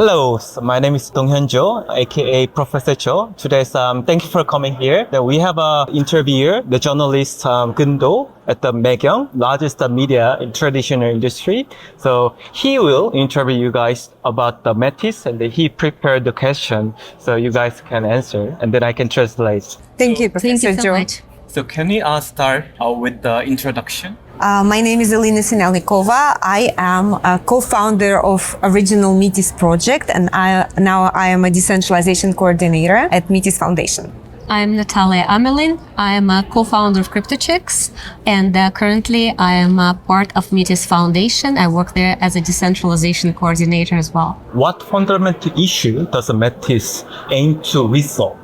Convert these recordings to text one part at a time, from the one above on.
Hello, so my name is Donghyun Jo, aka Professor Jo. Today, thank you for coming here. We have a interviewer, the journalist Gun-do at the Mekyong, largest media in traditional industry. So he will interview you guys about the Metis, and he prepared the question so you guys can answer, and then I can translate. Thank you, Thank Professor you so Jo. much. So can we start with the introduction? My name is Elena Sinelnikova. I am a co-founder of original Metis project, and now I am a decentralization coordinator at Metis Foundation. I'm Natalia Amelin. I am a co-founder of CryptoChecks, and currently I am a part of Metis Foundation. I work there as a decentralization coordinator as well. What fundamental issue does Metis aim to resolve?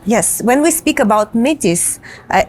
Yes, when we speak about Metis,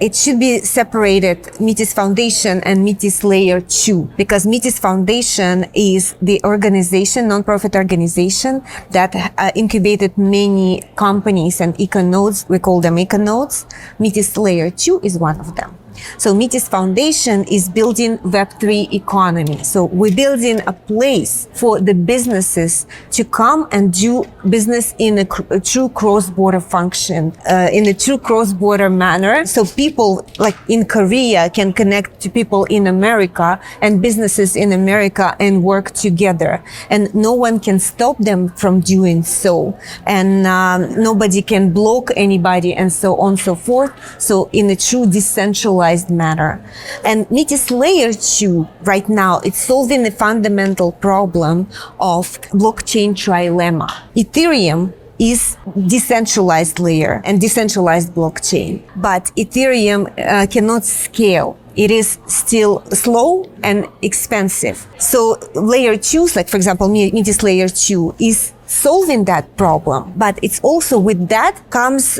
it should be separated Metis Foundation and Metis Layer 2, because Metis Foundation is the organization, non-profit organization that incubated many companies and econodes. We call them econodes. Metis Layer 2 is one of them. So Metis Foundation is building Web3 economy. So we're building a place for the businesses to come and do business in a true cross-border function, in a true cross-border manner. So people like in Korea can connect to people in America and businesses in America and work together. And no one can stop them from doing so. And nobody can block anybody and so on and so forth. So in a true decentralized manner. And Metis Layer 2 right now, it's solving the fundamental problem of blockchain trilemma. Ethereum is decentralized layer and decentralized blockchain, but Ethereum cannot scale. It is still slow and expensive. So layer 2s, like for example, Metis Layer 2 is solving that problem, but it's also with that comes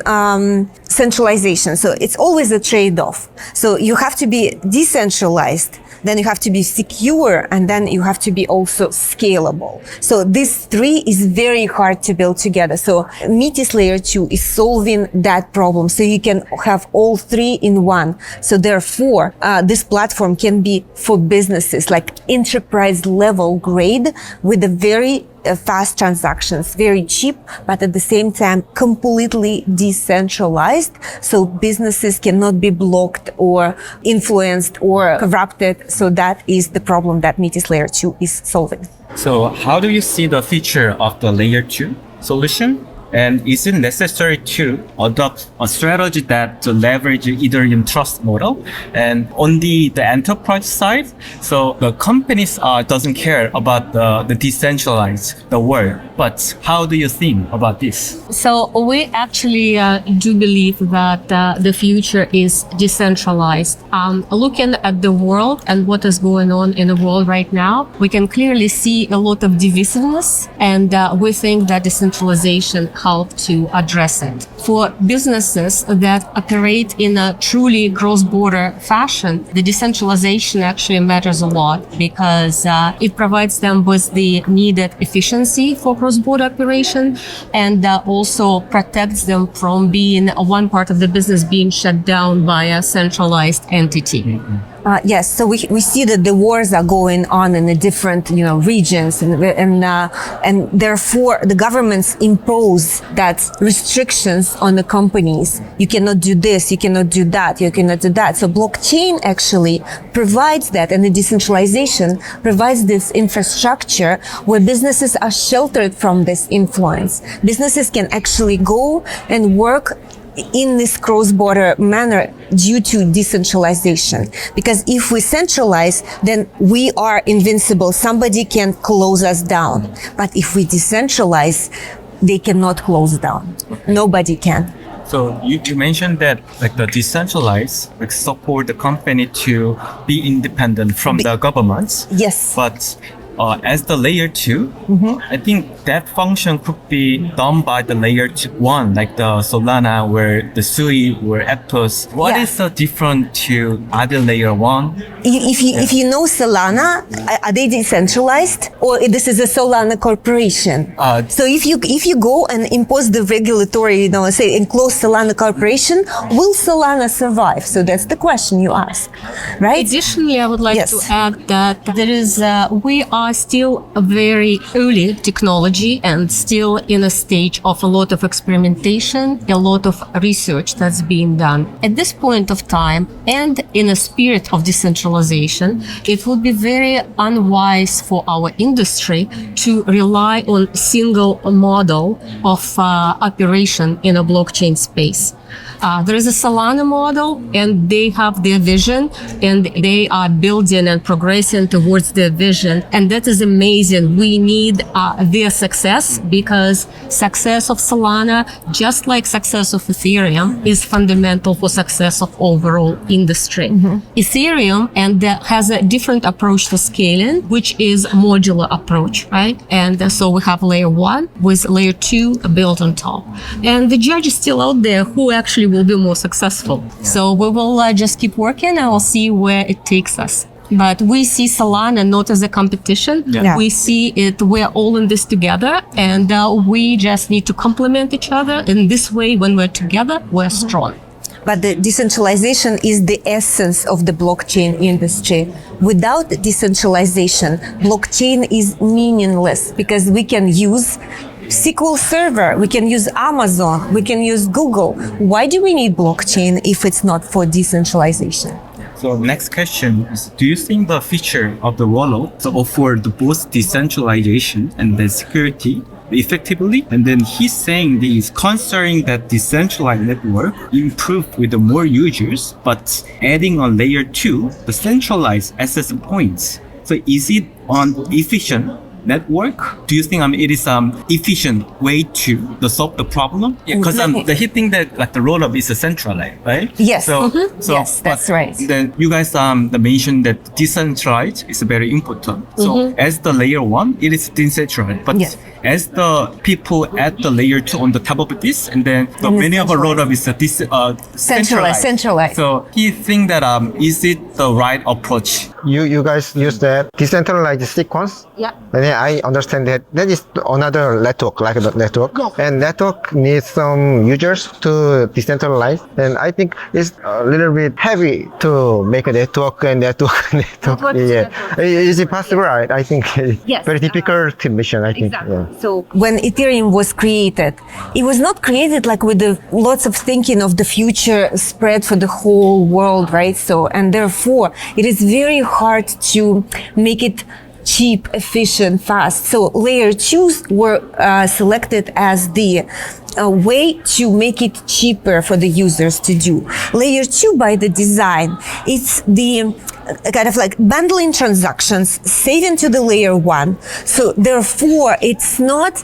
centralization. So it's always a trade-off. So you have to be decentralized, then you have to be secure, and then you have to be also scalable. So these three is very hard to build together. So Metis Layer 2 is solving that problem. So you can have all three in one. So therefore, this platform can be for businesses like enterprise level grade with a very fast transactions, very cheap, but at the same time completely decentralized. So businesses cannot be blocked or influenced or corrupted. So that is the problem that Metis Layer 2 is solving. So how do you see the future of the Layer 2 solution? And is it necessary to adopt a strategy that to leverage Ethereum trust model? And on the enterprise side, so the companies doesn't care about the decentralized the world. But how do you think about this? So we actually do believe that the future is decentralized. Looking at the world and what is going on in the world right now, we can clearly see a lot of divisiveness, and we think that decentralization help to address it. For businesses that operate in a truly cross-border fashion, the decentralization actually matters a lot because it provides them with the needed efficiency for cross-border operation, and also protects them from being one part of the business being shut down by a centralized entity. Mm-hmm. Yes, so we see that the wars are going on in the different regions, and therefore the governments impose that restrictions on the companies. You cannot do this, you cannot do that, you cannot do that. So blockchain actually provides that, and the decentralization provides this infrastructure where businesses are sheltered from this influence. Businesses can actually go and work in this cross-border manner due to decentralization. Because if we centralize, then we are invincible. Somebody can close us down. But if we decentralize, they cannot close down. Nobody can. So you mentioned that like the decentralized like support the company to be independent from the governments. Yes. But as the layer 2, I think that function could be done by the layer 1, like the Solana, where the Sui, where Aptos. What is the difference to other layer 1? If you know Solana, are they decentralized, or this is a Solana corporation? So if you go and impose the regulatory, say enclose Solana corporation, will Solana survive? So that's the question you ask, right? Additionally, I would like to add that there is we are are still a very early technology and still in a stage of a lot of experimentation, a lot of research that's being done. At this point of time, and in a spirit of decentralization, it would be very unwise for our industry to rely on single model of operation in a blockchain space. There is a Solana model, and they have their vision, and they are building and progressing towards their vision, and that is amazing. We need their success, because success of Solana, just like success of Ethereum, is fundamental for success of overall industry. Ethereum has a different approach to scaling, which is modular approach, right? And so we have layer 1 with layer 2 built on top, and the judge is still out there who actually will be more successful. So we will just keep working, and we'll see where it takes us. But we see Solana not as a competition. Yeah. We see it, we're all in this together, and we just need to complement each other. In this way, when we're together, we're strong. But the decentralization is the essence of the blockchain industry. Without decentralization, blockchain is meaningless, because we can use SQL Server, we can use Amazon, we can use Google. Why do we need blockchain if it's not for decentralization? So next question is, do you think the feature of the wallet offer both decentralization and the security effectively? And then he's saying he's considering that decentralized network improved with the more users, but adding on layer 2, the centralized access points. So is it on efficient network? Do you think it is efficient way to solve the problem? Yeah, because he think that like the rollup is a centralized, right? Yes. So yes, that's right. Then you guys mentioned that decentralized is very important. So as the layer 1, it is decentralized, but Yes. as the people add the layer 2 on the top of this, and then many of our rollup is centralized. So he think that is it the right approach? You guys use the decentralized sequence. Yeah. And then I understand that is another network, like the network. And network needs some users to decentralize. And I think it's a little bit heavy to make a network. Yeah. Is it possible? I think Yes. very difficult mission, I think. Exactly. Yeah. So when Ethereum was created, it was not created like with lots of thinking of the future spread for the whole world, right? So, and therefore it is very hard to make it cheap, efficient, fast. So layer 2s were selected as the way to make it cheaper for the users to do. Layer 2 by the design, it's the kind of like bundling transactions, saving to the layer 1. So therefore, it's not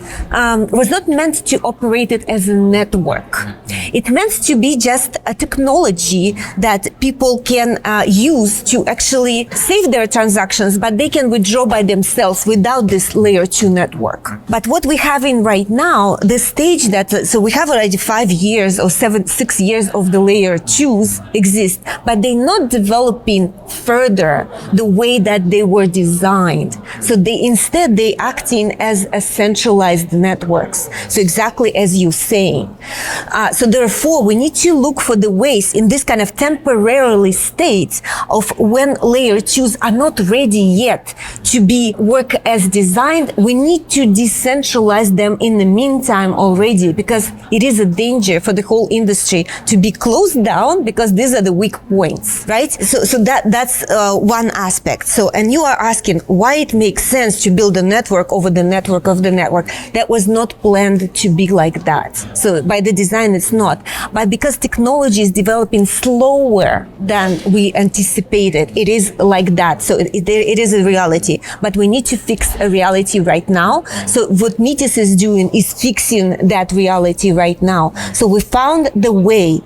was not meant to operate it as a network. It meant to be just a technology that people can use to actually save their transactions, but they can withdraw by themselves without this layer 2 network. But what we have in right now, the stage that so we have already 5 years or 6 years of the layer 2s exist, but they're not developing further the way that they were designed. So they acting as a centralized networks. So exactly as you're saying. So therefore, we need to look for the ways in this kind of temporarily state of when layer 2s are not ready yet to be work as designed. We need to decentralize them in the meantime already, because it is a danger for the whole industry to be closed down, because these are the weak points, right? So that's one aspect. So, and you are asking why it makes sense to build a network over the network of the network. That was not planned to be like that. So by the design, it's not. But because technology is developing slower than we anticipated, it is like that. So it is a reality. But we need to fix a reality right now. So what Metis is doing is fixing that reality right now. So we found the way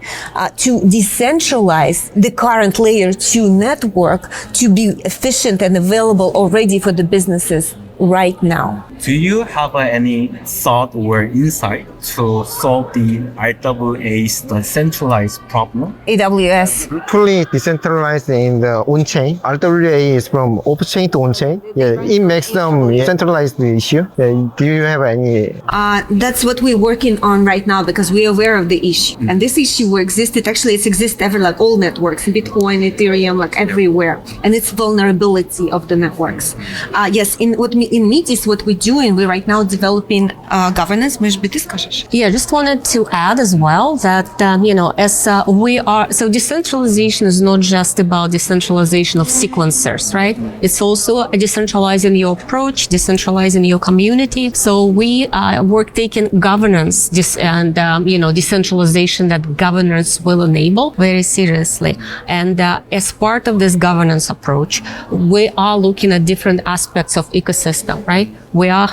to decentralize the current layer 2 network to be efficient and available already for the businesses right now. do you have any thought or insight to solve the RWA's decentralized problem? AWS. Fully decentralized in the on-chain. RWA is from off-chain to on-chain. Yeah, it makes them centralized issue. Yeah, do you have any? That's what we're working on right now because we're aware of the issue. And this issue existed, actually it exists every, like all networks, Bitcoin, Ethereum, like everywhere. And it's vulnerability of the networks. Yes, in Metis, what we're doing, we're right now developing governance. Может быть, ты скажешь? Yeah, just wanted to add as well that, as we are, so decentralization is not just about decentralization of sequencers, right? It's also decentralizing your approach, decentralizing your community. So we work taking governance and, decentralization that governance will enable very seriously. And as part of this governance approach, we are looking at different aspects of ecosystem, right? We are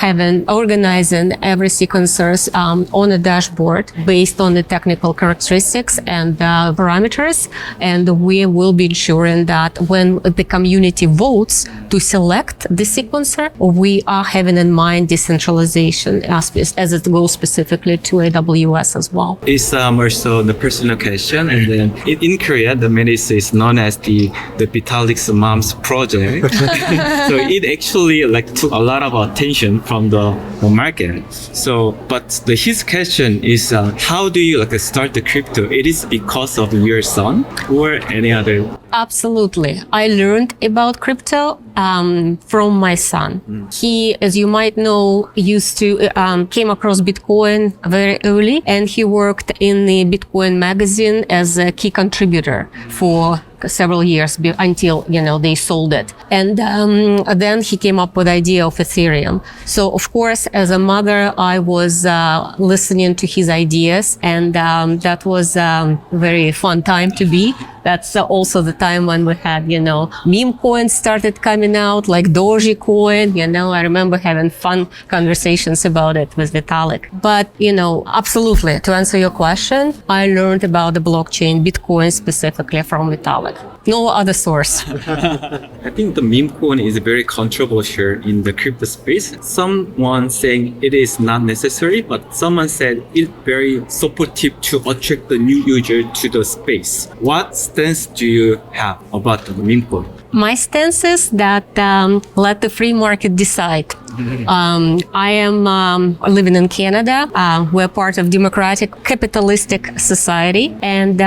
organizing every sequencers on a dashboard based on the technical characteristics and parameters. And we will be ensuring that when the community votes to select the sequencer, we are having in mind decentralization aspects as it goes specifically to AWS as well. It's also the personal question, and then in Korea, the Metis is known as the Vitalic's mom's project. So it actually took a lot of attention from the market. So, but his question is, how do you start the crypto? It is because of your son or any other? Absolutely. I learned about crypto from my son. He, as you might know, used to came across Bitcoin very early, and he worked in the Bitcoin magazine as a key contributor for several years until they sold it. And then he came up with the idea of Ethereum. So of course, as a mother, I was listening to his ideas, and that was a very fun time to be. That's also the time when we had, meme coins started coming out, like Dogecoin. I remember having fun conversations about it with Vitalik. But, absolutely, to answer your question, I learned about the blockchain, Bitcoin specifically, from Vitalik. No other source. I think the meme coin is very controversial in the crypto space. Someone saying it is not necessary, but someone said it's very supportive to attract the new user to the space. What stance do you have about the meme coin? My stance is that let the free market decide. I am living in Canada. We're part of democratic capitalistic society, and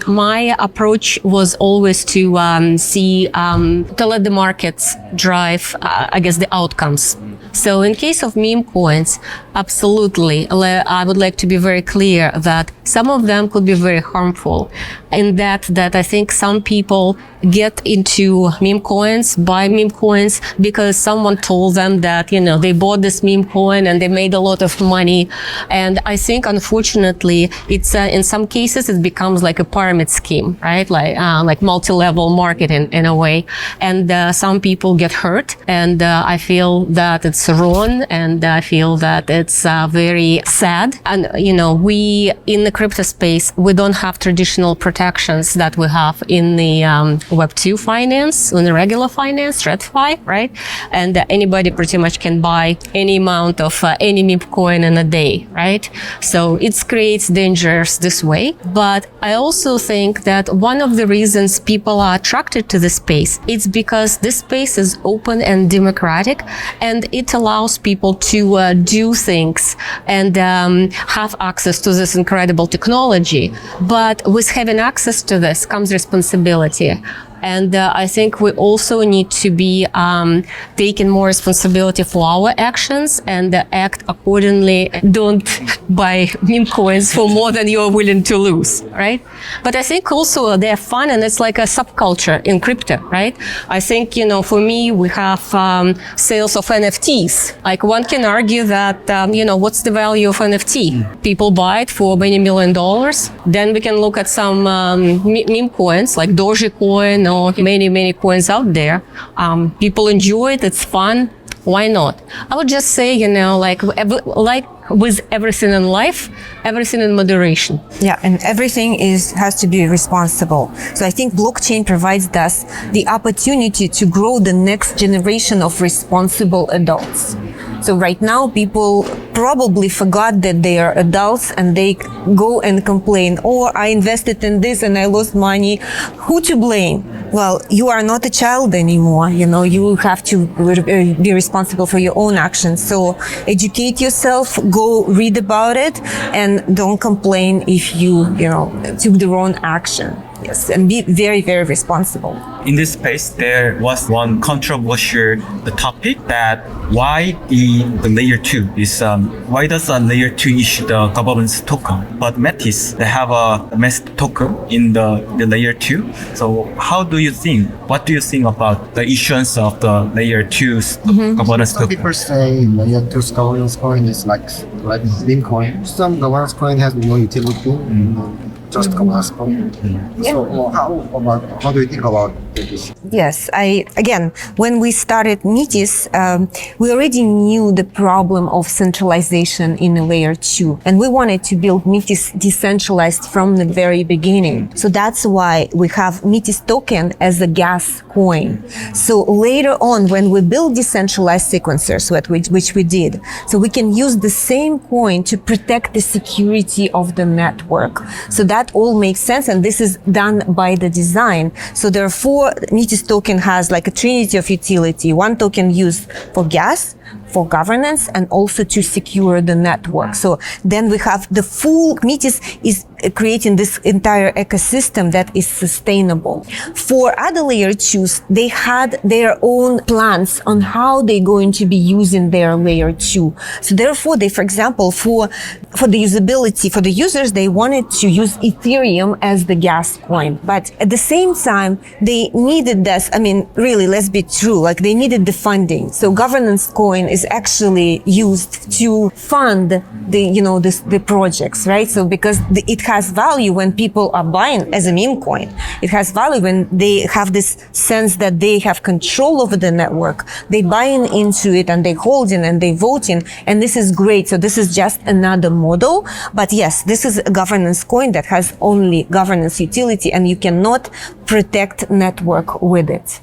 my approach was always to to let the markets drive, the outcomes. So in case of meme coins, absolutely, I would like to be very clear that some of them could be very harmful, in that I think some people get into meme coins, buy meme coins because someone told them that, they bought this meme coin and they made a lot of money. And I think, unfortunately, it's in some cases it becomes like a pyramid scheme, right? Like multi-level marketing in a way. And some people get hurt, and I feel that it's wrong, and I feel that it's very sad. And we in the crypto space, we don't have traditional protections that we have in the Web2 finance, in the regular finance, TradFi, right? And anybody pretty much can buy any amount of any meme coin in a day, right? So it creates dangers this way. But I also think that one of the reasons people are attracted to this space, it's because this space is open and democratic, and it allows people to do things and have access to this incredible technology. But with having access to this comes responsibility. And I think we also need to be taking more responsibility for our actions and act accordingly. Don't buy meme coins for more than you're willing to lose, right? But I think also they're fun, and it's like a subculture in crypto, right? I think, for me, we have sales of NFTs. Like one can argue that, what's the value of NFT? People buy it for many $1 million. Then we can look at some meme coins like Dogecoin, or many coins out there. People enjoy it. It's fun. Why not? I would just say, like with everything in life, everything in moderation. Yeah, and everything has to be responsible. So I think blockchain provides us the opportunity to grow the next generation of responsible adults. So right now, people probably forgot that they are adults and they go and complain, oh, I invested in this and I lost money. Who to blame? Well, you are not a child anymore. You have to be responsible for your own actions. So educate yourself, go read about it, and don't complain if you took the wrong action. Yes, and be very, very responsible. In this space, there was one controversial topic that why the layer 2 is why does a layer 2 issue the governance token, but Metis they have a Metis token in the layer 2. So what do you think about the issuance of the layer 2's governance Some token? people say layer 2's governance coin is like Bitcoin coin. Some governance coin has no utility, just governance coin. So how do you think about this? Yes, when we started Metis, we already knew the problem of centralization in a layer 2, and we wanted to build Metis decentralized from the very beginning. So that's why we have Metis token as a gas coin. So later on, when we build decentralized sequencers, which we did, so we can use the same coin to protect the security of the network. So that all makes sense, and this is done by the design. So therefore, Metis token has like a trinity of utility. One token used for gas, for governance, and also to secure the network. So then we have the full Metis is creating this entire ecosystem that is sustainable. For other layer 2s, they had their own plans on how they're going to be using their layer 2. So therefore, they, for example, for the usability, for the users, they wanted to use Ethereum as the gas coin. But at the same time, they needed this, really, let's be true, like they needed the funding. So governance coin is actually used to fund the projects, right? So because it has value when people are buying as a meme coin. It has value when they have this sense that they have control over the network. They buying into it and they holding and they voting, and this is great. So this is just another model. But yes, this is a governance coin that has only governance utility, and you cannot protect network with it.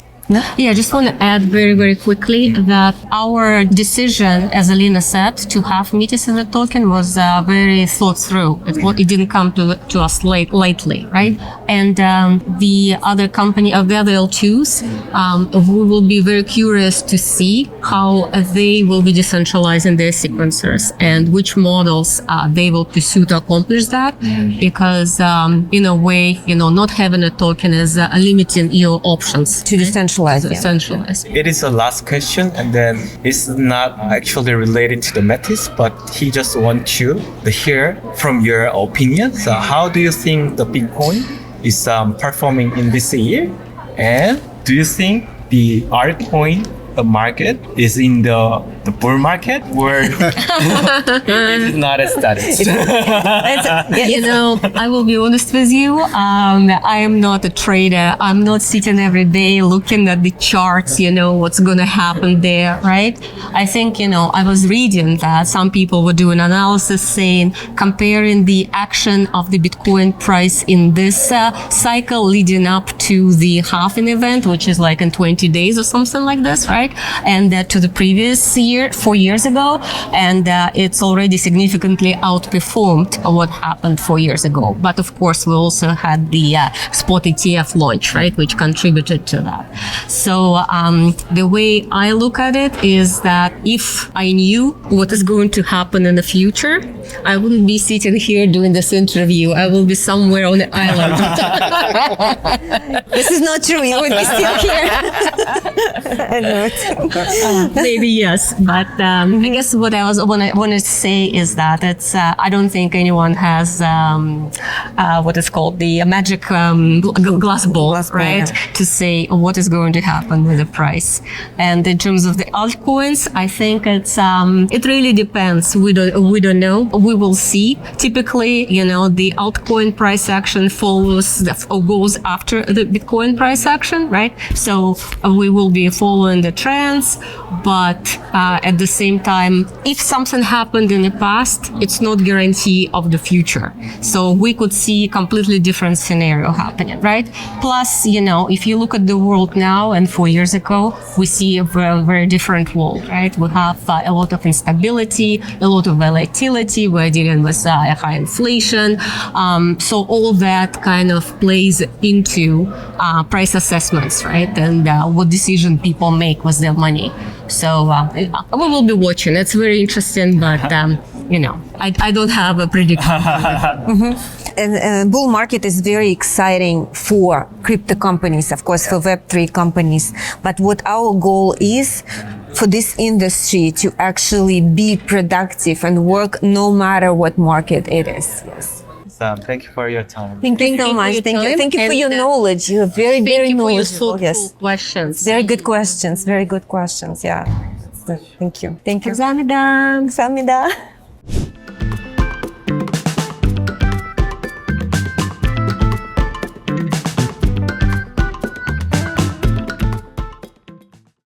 Yeah, I just want to add very, very quickly that our decision, as Alina said, to have Metis in the token was very thought through. It didn't come to us lightly, right? And the other company, the other L2s, we will be very curious to see how they will be decentralizing their sequencers and which models they will pursue to accomplish that. Because in a way, not having a token is limiting your options To decentralize. Centralized. It is the last question, and then it's not actually related to the Metis, but he just wants to hear from your opinion. So how do you think the Bitcoin is performing in this year? And do you think the altcoin market is in the bull market where it's not established? I will be honest with you. I am not a trader. I'm not sitting every day looking at the charts, what's going to happen there, right? I think, I was reading that some people were doing analysis saying, comparing the action of the Bitcoin price in this cycle leading up to the halving event, which is like in 20 days or something like this, right? And to the previous year, 4 years ago. And it's already significantly outperformed what happened 4 years ago. But of course, we also had the spot ETF launch, right, which contributed to that. So the way I look at it is that if I knew what is going to happen in the future, I wouldn't be sitting here doing this interview. I will be somewhere on the island. This is not true. You would be still here. I know it. Maybe yes, but I guess what I wanted to say is that it's I don't think anyone has what is called the magic glass ball, right? Yeah. To say what is going to happen with the price. And in terms of the altcoins, I think it's it really depends. We don't know. We will see. Typically, the altcoin price action follows or goes after the Bitcoin price action, right? So we will be following the trends, but at the same time, if something happened in the past, it's not guarantee of the future. So we could see completely different scenario happening, right? Plus, if you look at the world now and 4 years ago, we see a very, very different world, right? We have a lot of instability, a lot of volatility. We're dealing with high inflation. So all that kind of plays into price assessments, right? And what decision people make with their money. So we will be watching. It's very interesting, but I don't have a prediction. And bull market is very exciting for crypto companies, of course, for Web3 companies. But what our goal is for this industry to actually be productive and work no matter what market it is. Yes. Thank you for your time. Thank you so much. Thank you for your knowledge. You are very, very knowledgeable. Yes. Questions. Very good questions. Very good questions. Yeah. Thank you. Thank you. 감사합니다. 감사합니다.